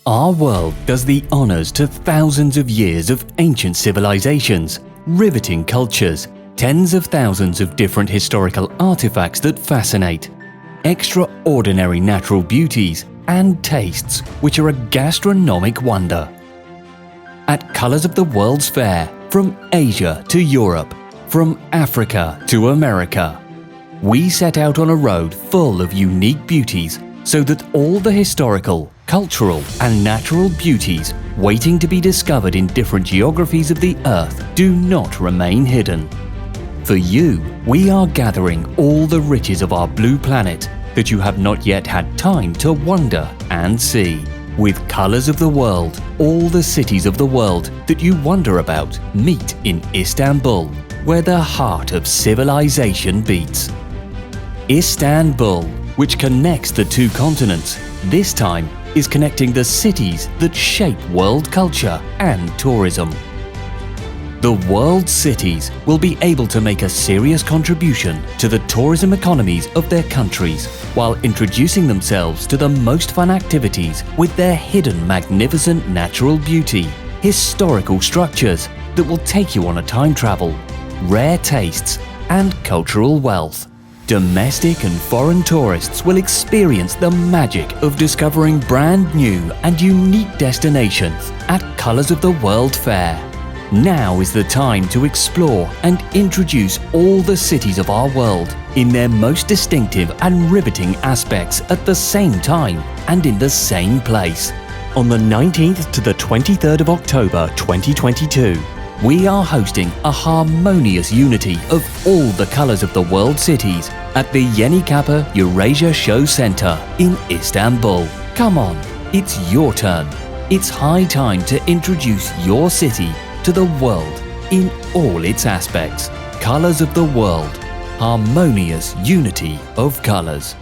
Our world does the honors to thousands of years of ancient civilizations, riveting cultures, tens of thousands of different historical artifacts that fascinate, extraordinary natural beauties, and tastes which are a gastronomic wonder. At Colours of the World's Fair, from Asia to Europe, from Africa to America, we set out on a road full of unique beauties so that all the historical, cultural and natural beauties waiting to be discovered in different geographies of the Earth do not remain hidden. For you, we are gathering all the riches of our blue planet that you have not yet had time to wonder and see. With Colours of the World, all the cities of the world that you wonder about meet in Istanbul, where the heart of civilization beats. Istanbul, which connects the two continents, this time is connecting the cities that shape world culture and tourism. The world's cities will be able to make a serious contribution to the tourism economies of their countries while introducing themselves to the most fun activities with their hidden magnificent natural beauty, historical structures that will take you on a time travel, rare tastes and cultural wealth. Domestic and foreign tourists will experience the magic of discovering brand new and unique destinations at Colours of the World Fair. Now is the time to explore and introduce all the cities of our world in their most distinctive and riveting aspects at the same time and in the same place. On the 19th to the 23rd of October 2022, we are hosting a harmonious unity of all the colours of the world cities at the Yenikapi Eurasia Show Center in Istanbul. Come on, it's your turn. It's high time to introduce your city to the world in all its aspects. Colours of the World. Harmonious unity of colours.